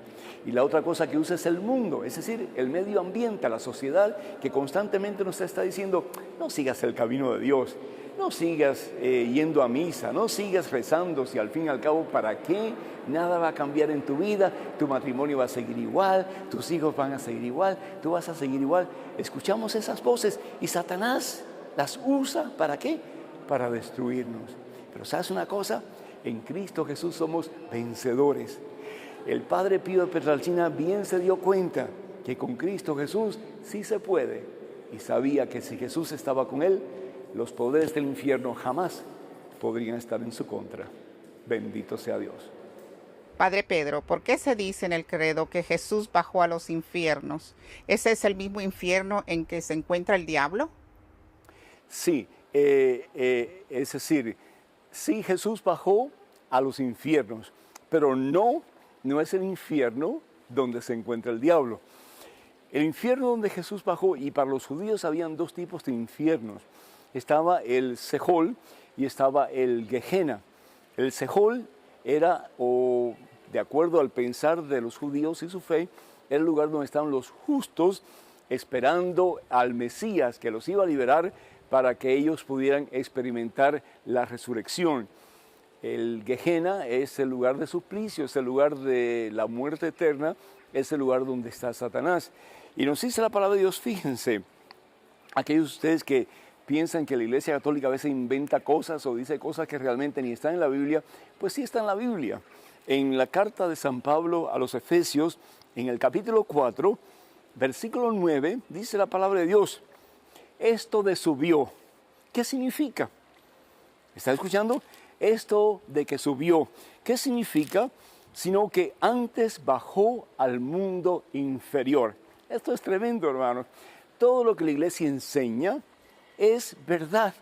Y la otra cosa que usa es el mundo, es decir, el medio ambiente, la sociedad que constantemente nos está diciendo: no sigas el camino de Dios, no sigas yendo a misa, no sigas rezando, si al fin y al cabo, ¿para qué? Nada va a cambiar en tu vida, tu matrimonio va a seguir igual, tus hijos van a seguir igual, tú vas a seguir igual. Escuchamos esas voces y Satanás las usa, ¿para qué? Para destruirnos. Pero ¿sabes una cosa? En Cristo Jesús somos vencedores. El Padre Pío de Pietrelcina bien se dio cuenta que con Cristo Jesús sí se puede, y sabía que si Jesús estaba con él, los poderes del infierno jamás podrían estar en su contra. Bendito sea Dios. Padre Pedro, ¿por qué se dice en el credo que Jesús bajó a los infiernos? ¿Ese es el mismo infierno en que se encuentra el diablo? Sí, es decir, sí, Jesús bajó a los infiernos, pero no es el infierno donde se encuentra el diablo. El infierno donde Jesús bajó, y para los judíos habían dos tipos de infiernos. Estaba el Sejol y estaba el Gehenna. El Sejol era, o de acuerdo al pensar de los judíos y su fe, era el lugar donde estaban los justos esperando al Mesías que los iba a liberar para que ellos pudieran experimentar la resurrección. El Gehenna es el lugar de suplicio, es el lugar de la muerte eterna, es el lugar donde está Satanás. Y nos dice la palabra de Dios, fíjense, aquellos de ustedes que piensan que la Iglesia Católica a veces inventa cosas o dice cosas que realmente ni están en la Biblia, pues sí está en la Biblia. En la carta de San Pablo a los Efesios, en el capítulo 4, versículo 9, dice la palabra de Dios: esto de subió, ¿qué significa? ¿Está escuchando? Esto de que subió, ¿qué significa? Sino que antes bajó al mundo inferior. Esto es tremendo, hermanos. Todo lo que la Iglesia enseña es verdad.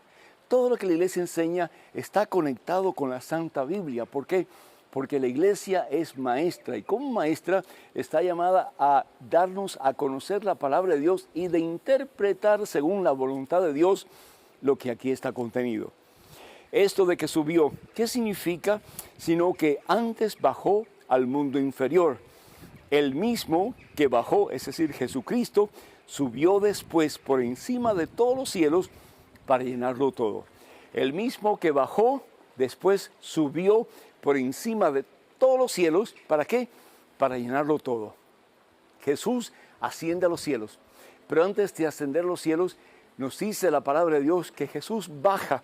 Todo lo que la Iglesia enseña está conectado con la Santa Biblia. ¿Por qué? Porque la Iglesia es maestra, y como maestra está llamada a darnos a conocer la palabra de Dios y de interpretar según la voluntad de Dios lo que aquí está contenido. Esto de que subió, ¿qué significa? Sino que antes bajó al mundo inferior. El mismo que bajó, es decir, Jesucristo, subió después por encima de todos los cielos para llenarlo todo. El mismo que bajó, después subió por encima de todos los cielos, ¿para qué? Para llenarlo todo. Jesús asciende a los cielos, pero antes de ascender a los cielos, nos dice la palabra de Dios que Jesús baja.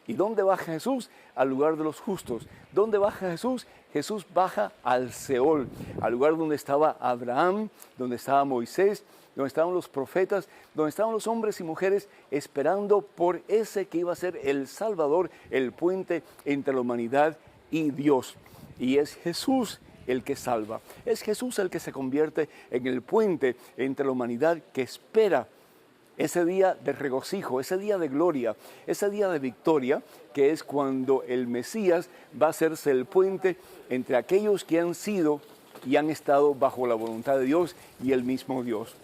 ¿Y dónde baja Jesús? Al lugar de los justos. ¿Dónde baja Jesús? Jesús baja al Seol, al lugar donde estaba Abraham, donde estaba Moisés, donde estaban los profetas, donde estaban los hombres y mujeres esperando por ese que iba a ser el Salvador, el puente entre la humanidad y Dios. Y es Jesús el que salva. Es Jesús el que se convierte en el puente entre la humanidad que espera ese día de regocijo, ese día de gloria, ese día de victoria, que es cuando el Mesías va a hacerse el puente entre aquellos que han sido y han estado bajo la voluntad de Dios y el mismo Dios.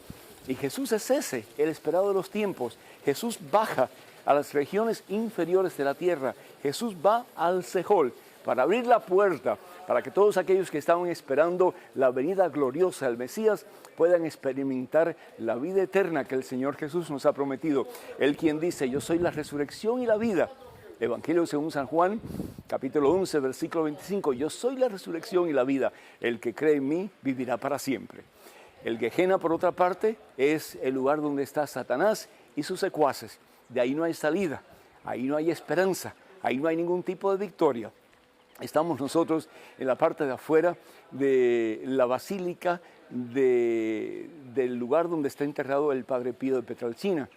Y Jesús es ese, el esperado de los tiempos. Jesús baja a las regiones inferiores de la tierra. Jesús va al Sejol para abrir la puerta, para que todos aquellos que estaban esperando la venida gloriosa del Mesías puedan experimentar la vida eterna que el Señor Jesús nos ha prometido. Él quien dice: yo soy la resurrección y la vida. Evangelio según San Juan, capítulo 11, versículo 25. Yo soy la resurrección y la vida. El que cree en mí vivirá para siempre. El Gehenna, por otra parte, es el lugar donde está Satanás y sus secuaces. De ahí no hay salida, ahí no hay esperanza, ahí no hay ningún tipo de victoria. Estamos nosotros en la parte de afuera de la basílica del lugar donde está enterrado el Padre Pío de Pietrelcina,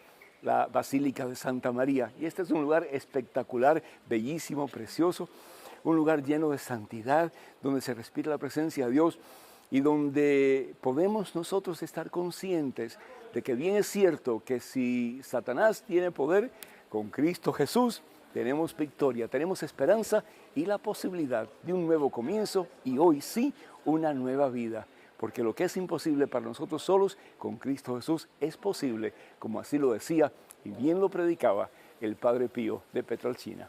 la Basílica de Santa María. Y este es un lugar espectacular, bellísimo, precioso, un lugar lleno de santidad, donde se respira la presencia de Dios y donde podemos nosotros estar conscientes de que bien es cierto que si Satanás tiene poder, con Cristo Jesús tenemos victoria, tenemos esperanza y la posibilidad de un nuevo comienzo y hoy sí, una nueva vida. Porque lo que es imposible para nosotros solos, con Cristo Jesús es posible, como así lo decía y bien lo predicaba el Padre Pío de Petralcina.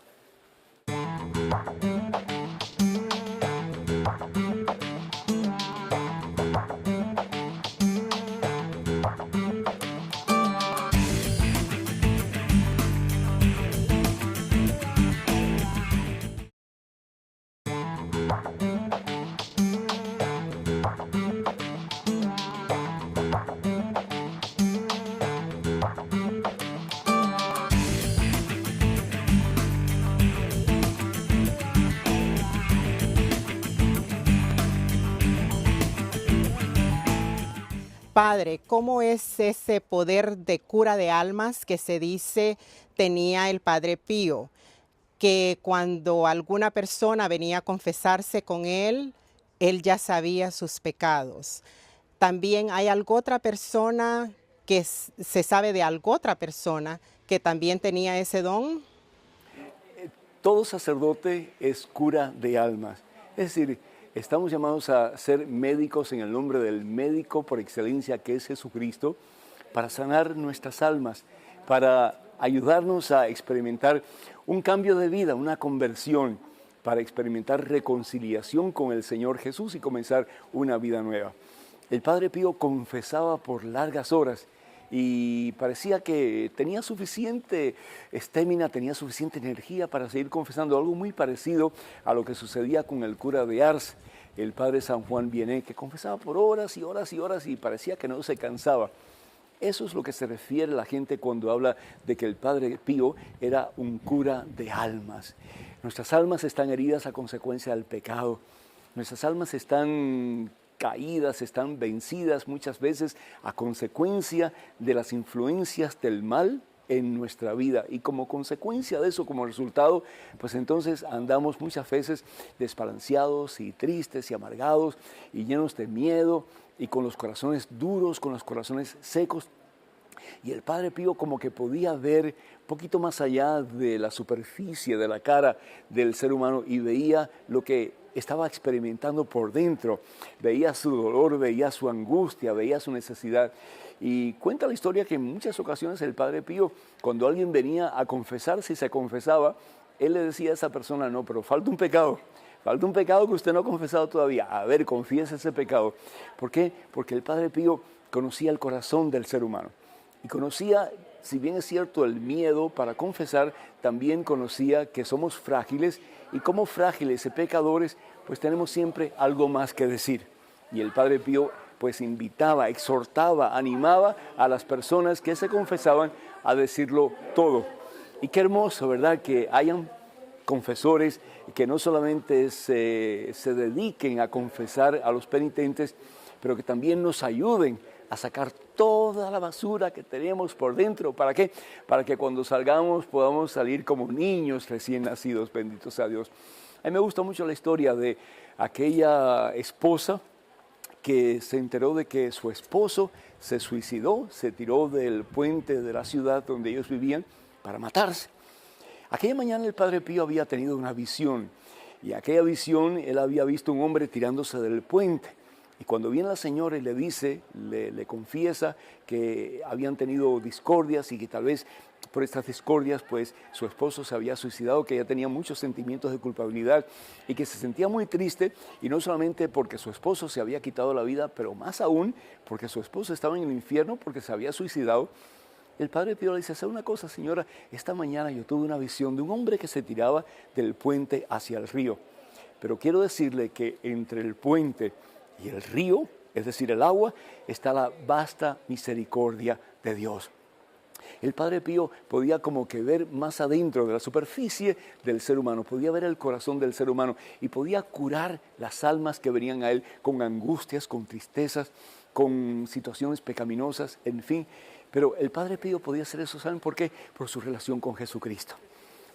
Padre, ¿cómo es ese poder de cura de almas que se dice tenía el Padre Pío? Que cuando alguna persona venía a confesarse con él ya sabía sus pecados. También hay otra persona que se sabe de otra persona que también tenía ese don. Todo sacerdote es cura de almas. Es decir, estamos llamados a ser médicos en el nombre del médico por excelencia que es Jesucristo, para sanar nuestras almas, para ayudarnos a experimentar un cambio de vida, una conversión, para experimentar reconciliación con el Señor Jesús y comenzar una vida nueva. El Padre Pío confesaba por largas horas y parecía que tenía suficiente estamina, tenía suficiente energía para seguir confesando, algo muy parecido a lo que sucedía con el cura de Ars, el Padre San Juan Vianney, que confesaba por horas y horas y horas y parecía que no se cansaba. Eso es lo que se refiere la gente cuando habla de que el Padre Pío era un cura de almas. Nuestras almas están heridas a consecuencia del pecado. Nuestras almas están caídas, están vencidas muchas veces a consecuencia de las influencias del mal en nuestra vida. Y como consecuencia de eso, como resultado, pues entonces andamos muchas veces desbalanceados y tristes y amargados y llenos de miedo y con los corazones duros, con los corazones secos. Y el Padre Pío como que podía ver un poquito más allá de la superficie de la cara del ser humano y veía lo que estaba experimentando por dentro, veía su dolor, veía su angustia, veía su necesidad. Y cuenta la historia que en muchas ocasiones el Padre Pío, cuando alguien venía a confesarse y se confesaba, él le decía a esa persona, no, pero falta un pecado que usted no ha confesado todavía. A ver, confiese ese pecado. ¿Por qué? Porque el Padre Pío conocía el corazón del ser humano. Y conocía, si bien es cierto, el miedo para confesar, también conocía que somos frágiles y como frágiles y pecadores, pues tenemos siempre algo más que decir. Y el Padre Pío pues invitaba, exhortaba, animaba a las personas que se confesaban a decirlo todo. Y qué hermoso, ¿verdad?, que hayan confesores que no solamente se dediquen a confesar a los penitentes, pero que también nos ayuden a sacar toda la basura que tenemos por dentro. ¿Para qué? Para que cuando salgamos podamos salir como niños recién nacidos, benditos sea Dios. A mí me gusta mucho la historia de aquella esposa que se enteró de que su esposo se suicidó, se tiró del puente de la ciudad donde ellos vivían para matarse. Aquella mañana el Padre Pío había tenido una visión y aquella visión él había visto un hombre tirándose del puente. Y cuando viene la señora y le dice, le confiesa que habían tenido discordias y que tal vez por estas discordias pues su esposo se había suicidado, que ella tenía muchos sentimientos de culpabilidad y que se sentía muy triste, y no solamente porque su esposo se había quitado la vida, pero más aún porque su esposo estaba en el infierno porque se había suicidado. El Padre Pío le dice, ¿sabe una cosa, señora? Esta mañana yo tuve una visión de un hombre que se tiraba del puente hacia el río. Pero quiero decirle que entre el puente y el río, es decir, el agua, está la vasta misericordia de Dios. El Padre Pío podía como que ver más adentro de la superficie del ser humano, podía ver el corazón del ser humano y podía curar las almas que venían a él con angustias, con tristezas, con situaciones pecaminosas, en fin. Pero el Padre Pío podía hacer eso, ¿saben por qué? Por su relación con Jesucristo.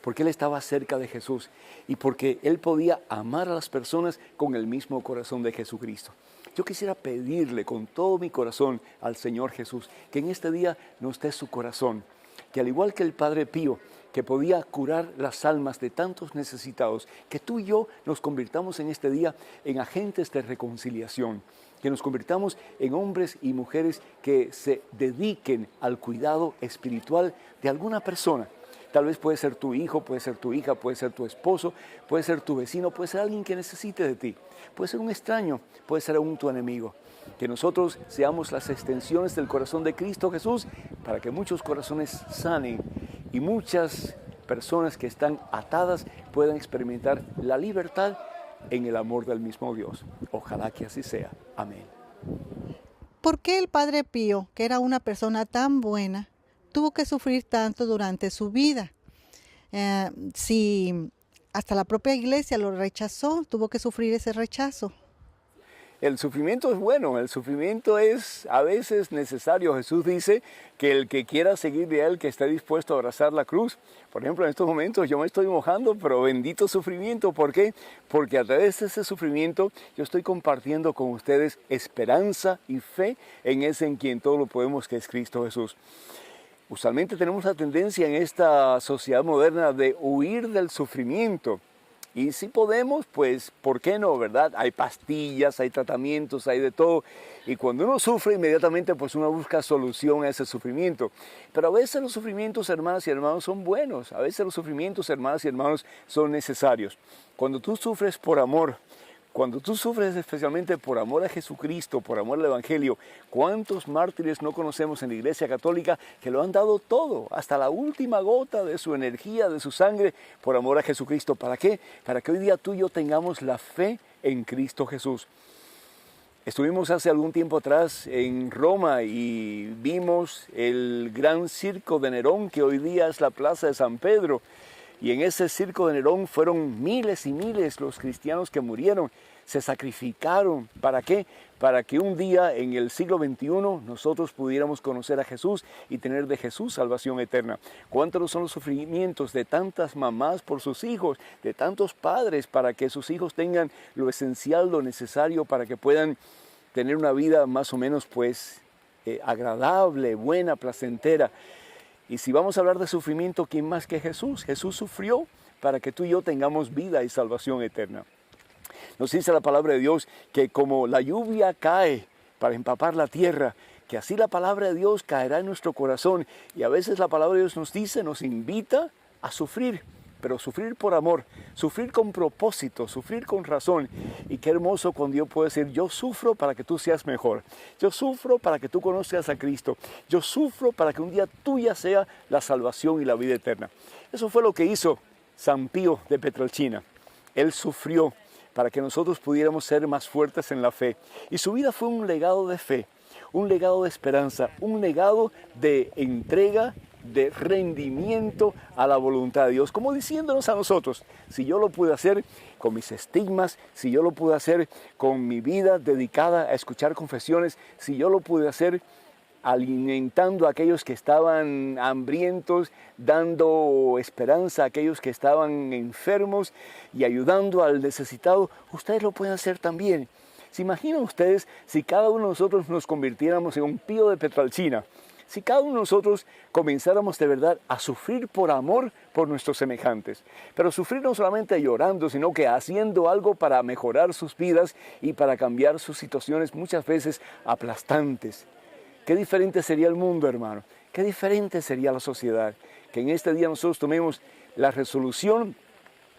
Porque él estaba cerca de Jesús y porque él podía amar a las personas con el mismo corazón de Jesucristo. Yo quisiera pedirle con todo mi corazón al Señor Jesús que en este día nos dé su corazón, que al igual que el Padre Pío, que podía curar las almas de tantos necesitados, que tú y yo nos convirtamos en este día en agentes de reconciliación, que nos convirtamos en hombres y mujeres que se dediquen al cuidado espiritual de alguna persona. Tal vez puede ser tu hijo, puede ser tu hija, puede ser tu esposo, puede ser tu vecino, puede ser alguien que necesite de ti, puede ser un extraño, puede ser aún tu enemigo. Que nosotros seamos las extensiones del corazón de Cristo Jesús para que muchos corazones sanen y muchas personas que están atadas puedan experimentar la libertad en el amor del mismo Dios. Ojalá que así sea. Amén. ¿Por qué el Padre Pío, que era una persona tan buena, tuvo que sufrir tanto durante su vida? Si hasta la propia iglesia lo rechazó, tuvo que sufrir ese rechazo. El sufrimiento es bueno, el sufrimiento es a veces necesario. Jesús dice que el que quiera seguir de Él, que esté dispuesto a abrazar la cruz. Por ejemplo, en estos momentos yo me estoy mojando, pero bendito sufrimiento. ¿Por qué? Porque a través de ese sufrimiento yo estoy compartiendo con ustedes esperanza y fe en ese en quien todo lo podemos, que es Cristo Jesús. Usualmente tenemos la tendencia en esta sociedad moderna de huir del sufrimiento. Y si podemos, pues, ¿por qué no, verdad? Hay pastillas, hay tratamientos, hay de todo. Y cuando uno sufre, inmediatamente, pues uno busca solución a ese sufrimiento. Pero a veces los sufrimientos, hermanas y hermanos, son buenos. A veces los sufrimientos, hermanas y hermanos, son necesarios. Cuando tú sufres por amor, cuando tú sufres especialmente por amor a Jesucristo, por amor al Evangelio, ¿cuántos mártires no conocemos en la Iglesia Católica que lo han dado todo, hasta la última gota de su energía, de su sangre, por amor a Jesucristo? ¿Para qué? Para que hoy día tú y yo tengamos la fe en Cristo Jesús. Estuvimos hace algún tiempo atrás en Roma y vimos el gran circo de Nerón, que hoy día es la Plaza de San Pedro. Y en ese circo de Nerón fueron miles y miles los cristianos que murieron, se sacrificaron. ¿Para qué? Para que un día en el siglo XXI nosotros pudiéramos conocer a Jesús y tener de Jesús salvación eterna. ¿Cuántos son los sufrimientos de tantas mamás por sus hijos, de tantos padres para que sus hijos tengan lo esencial, lo necesario para que puedan tener una vida más o menos pues agradable, buena, placentera? Y si vamos a hablar de sufrimiento, ¿quién más que Jesús? Jesús sufrió para que tú y yo tengamos vida y salvación eterna. Nos dice la palabra de Dios que como la lluvia cae para empapar la tierra, que así la palabra de Dios caerá en nuestro corazón. Y a veces la palabra de Dios nos dice, nos invita a sufrir, pero sufrir por amor, sufrir con propósito, sufrir con razón. Y qué hermoso cuando yo puedo decir, yo sufro para que tú seas mejor. Yo sufro para que tú conozcas a Cristo. Yo sufro para que un día tuya sea la salvación y la vida eterna. Eso fue lo que hizo San Pío de Pietrelcina. Él sufrió para que nosotros pudiéramos ser más fuertes en la fe. Y su vida fue un legado de fe, un legado de esperanza, un legado de entrega, de rendimiento a la voluntad de Dios, como diciéndonos a nosotros, si yo lo pude hacer con mis estigmas, si yo lo pude hacer con mi vida dedicada a escuchar confesiones, si yo lo pude hacer alimentando a aquellos que estaban hambrientos, dando esperanza a aquellos que estaban enfermos y ayudando al necesitado, ustedes lo pueden hacer también. ¿Se imaginan ustedes si cada uno de nosotros nos convirtiéramos en un Pío de Pietrelcina? Si cada uno de nosotros comenzáramos de verdad a sufrir por amor por nuestros semejantes, pero sufrir no solamente llorando, sino que haciendo algo para mejorar sus vidas y para cambiar sus situaciones muchas veces aplastantes. Qué diferente sería el mundo, hermano. Qué diferente sería la sociedad. Que en este día nosotros tomemos la resolución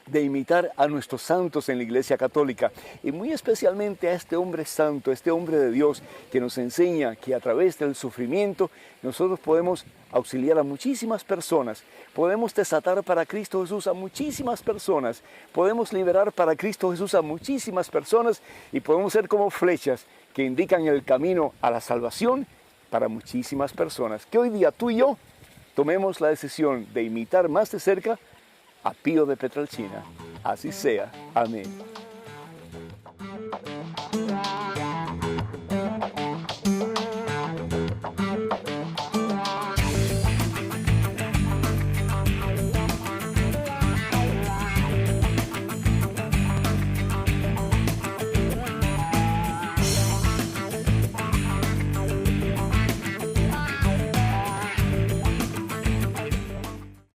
de imitar a nuestros santos en la Iglesia Católica y muy especialmente a este hombre santo, este hombre de Dios que nos enseña que a través del sufrimiento nosotros podemos auxiliar a muchísimas personas, podemos desatar para Cristo Jesús a muchísimas personas, podemos liberar para Cristo Jesús a muchísimas personas y podemos ser como flechas que indican el camino a la salvación para muchísimas personas. Que hoy día tú y yo tomemos la decisión de imitar más de cerca a Pío de Pietrelcina. Así sea. Amén.